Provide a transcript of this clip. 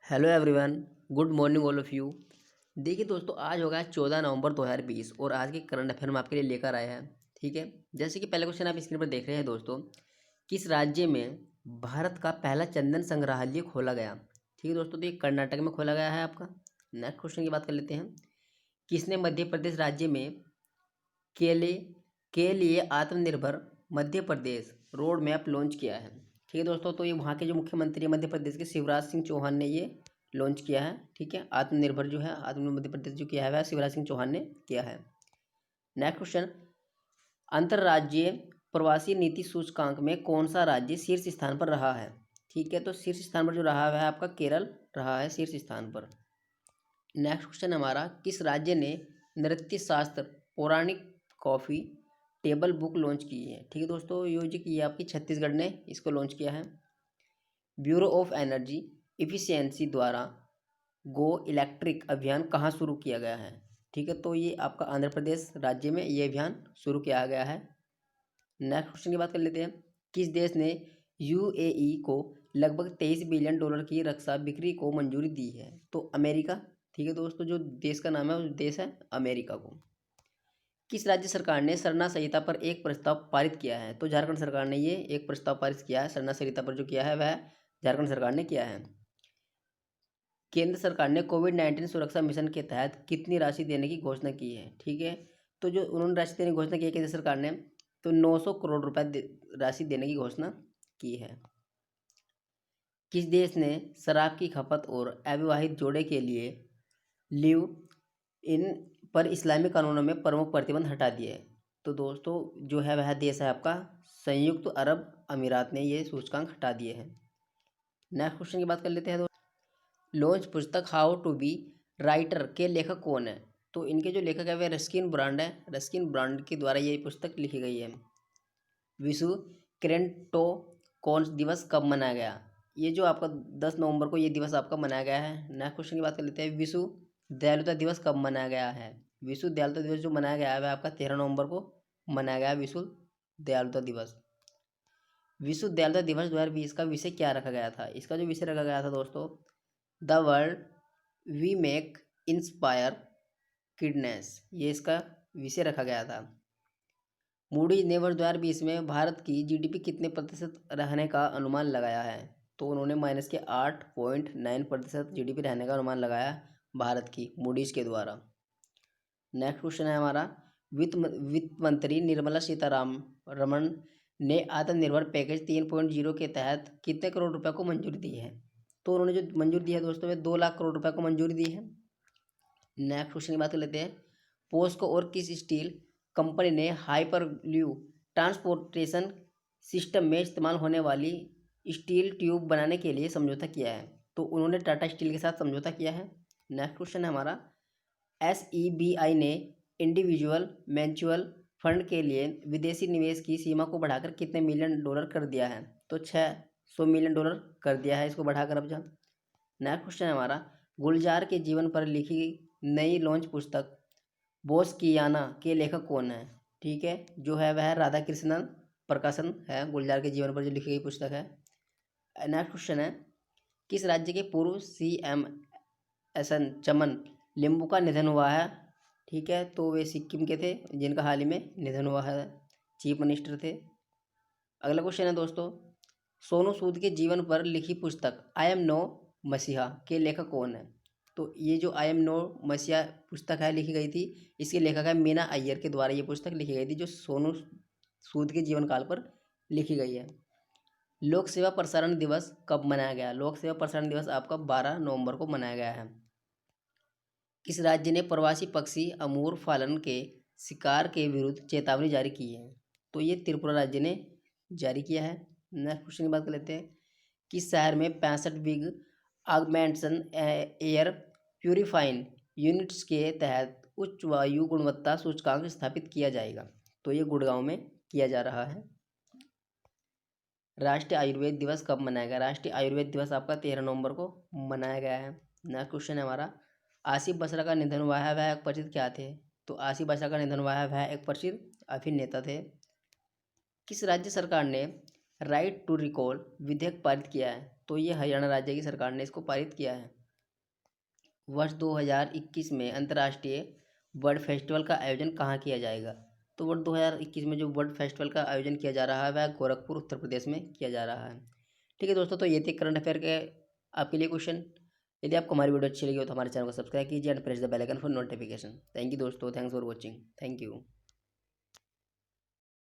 Hello everyone. Good morning all of you. देखिए दोस्तों, आज होगा 14 नवंबर 2020 और आज के करंट अफेयर हम आपके लिए लेकर आए हैं। ठीक है, जैसे कि पहले क्वेश्चन आप स्क्रीन पर देख रहे हैं दोस्तों, किस राज्य में भारत का पहला चंदन संग्रहालय खोला गया? ठीक है दोस्तों, तो ये कर्नाटक में खोला गया है आपका। नेक्स्ट क्वेश्चन की बात कर लेते हैं। किसने मध्य प्रदेश राज्य में केले के लिए आत्मनिर्भर Madhya Pradesh road map launch किया है? ठीक है दोस्तों, तो ये वहाँ के जो मुख्यमंत्री है मध्य प्रदेश के शिवराज सिंह चौहान ने ये लॉन्च किया है। ठीक है, आत्मनिर्भर जो है आत्मनिर्भर मध्य प्रदेश जो किया है वह शिवराज सिंह चौहान ने किया है। नेक्स्ट क्वेश्चन, अंतर्राज्यीय प्रवासी नीति सूचकांक में कौन सा राज्य शीर्ष स्थान पर रहा है? ठीक है, तो शीर्ष स्थान पर जो रहा है आपका केरल रहा है शीर्ष स्थान पर। नेक्स्ट क्वेश्चन हमारा, किस राज्य ने नृत्य शास्त्र पौराणिक कॉफी टेबल बुक लॉन्च की है? ठीक है दोस्तों, ये जो की आपकी छत्तीसगढ़ ने इसको लॉन्च किया है। ब्यूरो ऑफ एनर्जी इफिशियंसी द्वारा गो इलेक्ट्रिक अभियान कहाँ शुरू किया गया है? ठीक है, तो ये आपका आंध्र प्रदेश राज्य में ये अभियान शुरू किया गया है। नेक्स्ट क्वेश्चन की बात कर लेते हैं। किस देश ने यूएई को लगभग 23 बिलियन डॉलर की रक्षा बिक्री को मंजूरी दी है? तो अमेरिका। ठीक है दोस्तों, जो देश का नाम है उस देश है अमेरिका को। किस राज्य सरकार ने सरना संहिता पर एक प्रस्ताव पारित किया है? तो झारखंड सरकार ने ये एक प्रस्ताव पारित किया है। सरना संहिता पर जो किया है वह झारखंड सरकार ने किया है। केंद्र सरकार ने कोविड-19 सुरक्षा मिशन के तहत कितनी राशि देने की घोषणा की है? ठीक है, तो जो उन्होंने राशि देने की घोषणा की है केंद्र सरकार ने, तो 900 करोड़ रुपए राशि देने की घोषणा की है। किस देश ने शराब की खपत और अविवाहित जोड़े के लिए लिव इन पर इस्लामी कानूनों में प्रमुख प्रतिबंध हटा दिए है? तो दोस्तों जो है वह देश है आपका संयुक्त अरब अमीरात ने ये सूचकांक हटा दिए हैं। नेक्स्ट क्वेश्चन की बात कर लेते हैं दोस्तों। लॉन्च पुस्तक हाउ टू बी राइटर के लेखक कौन है? तो इनके जो लेखक है वह रस्किन ब्रांड है। रस्किन ब्रांड के द्वारा ये पुस्तक लिखी गई है। विश्व क्रेंटो कौन दिवस कब मनाया गया? ये जो आपका 10 नवंबर को ये दिवस आपका मनाया गया है। नेक्स्ट क्वेश्चन की बात कर लेते हैं। विश्व दयालुता दिवस कब मनाया गया है? विश्व दयालुता दिवस जो मनाया गया है वह आपका 13 नवंबर को मनाया गया है विश्व दयालुता दिवस। विश्व दयालुता दिवस 2020 का विषय क्या रखा गया था? इसका जो विषय रखा गया था दोस्तों, the world we make inspire kindness, ये इसका विषय रखा गया था। मूडीज ने वर्ष 2020 में भारत की जीडीपी कितने प्रतिशत रहने का अनुमान लगाया है? तो उन्होंने माइनस के 8.9% जीडीपी रहने का अनुमान लगाया भारत की मूडीज के द्वारा। नेक्स्ट क्वेश्चन है हमारा, वित्त मंत्री निर्मला सीतारमण ने आत्मनिर्भर पैकेज 3.0 के तहत कितने करोड़ रुपए को मंजूरी दी है? तो उन्होंने जो मंजूरी दी है दोस्तों वे 2 लाख करोड़ रुपए को मंजूरी दी है। नेक्स्ट क्वेश्चन की बात कर लेते हैं। पोस्को और किस स्टील कंपनी ने हाइपरल्यू ट्रांसपोर्टेशन सिस्टम में इस्तेमाल होने वाली स्टील ट्यूब बनाने के लिए समझौता किया है? तो उन्होंने टाटा स्टील के साथ समझौता किया है। नेक्स्ट क्वेश्चन है हमारा, SEBI ने इंडिविजुअल म्यूचुअल फंड के लिए विदेशी निवेश की सीमा को बढ़ाकर कितने मिलियन डॉलर कर दिया है? तो 600 मिलियन डॉलर कर दिया है इसको बढ़ाकर अब जब। नेक्स्ट क्वेश्चन है हमारा, गुलजार के जीवन पर लिखी नई लॉन्च पुस्तक बोसकियाना के लेखक कौन है? ठीक है, जो है वह राधा कृष्णन प्रकाशन है। गुलजार के जीवन पर जो लिखी गई पुस्तक है। नेक्स्ट क्वेश्चन है, किस राज्य के पूर्व CM एसन चमन लिम्बू का निधन हुआ है? ठीक है, तो वे सिक्किम के थे जिनका हाल ही में निधन हुआ है, चीफ मिनिस्टर थे। अगला क्वेश्चन है दोस्तों, सोनू सूद के जीवन पर लिखी पुस्तक आई एम नो मसीहा के लेखक कौन है? तो ये जो आई एम नो मसीहा पुस्तक है लिखी गई थी, इसके लेखक है मीना अय्यर के द्वारा ये पुस्तक लिखी गई थी जो सोनू सूद के जीवन काल पर लिखी गई है। लोक सेवा प्रसारण दिवस कब मनाया गया? लोक सेवा प्रसारण दिवस आपका 12 नवंबर को मनाया गया है। किस राज्य ने प्रवासी पक्षी अमूर फालन के शिकार के विरुद्ध चेतावनी जारी की है? तो ये त्रिपुरा राज्य ने जारी किया है। नेक्स्ट क्वेश्चन की बात कर लेते हैं। किस शहर में 65 बिग ऑगमेंटेशन एयर प्यूरिफाइन यूनिट्स के तहत उच्च वायु गुणवत्ता सूचकांक स्थापित किया जाएगा? तो ये गुड़गांव में किया जा रहा है। राष्ट्रीय आयुर्वेद दिवस कब मनाया गया? राष्ट्रीय आयुर्वेद दिवस आपका 13 नवंबर को मनाया गया है। नेक्स्ट क्वेश्चन है हमारा, आसिफ बसरा का निधन हुआ है वह एक प्रसिद्ध क्या थे? तो आसिफ बसरा का निधन हुआ है वह एक प्रसिद्ध अभिनेता थे। किस राज्य सरकार ने राइट टू रिकॉल विधेयक पारित किया है? तो ये हरियाणा राज्य की सरकार ने इसको पारित किया है। वर्ष 2021 में अंतर्राष्ट्रीय बर्ड फेस्टिवल का आयोजन कहाँ किया जाएगा? तो वर्ष 2021 में जो बर्ड फेस्टिवल का आयोजन किया जा रहा है वह गोरखपुर उत्तर प्रदेश में किया जा रहा है। ठीक है दोस्तों, तो ये थे करंट अफेयर के आपके लिए क्वेश्चन। यदि आपको हमारी वीडियो अच्छी लगी हो तो हमारे चैनल को सब्सक्राइब कीजिए and press the bell icon for notification. Thank you दोस्तों, thanks for watching, thank you.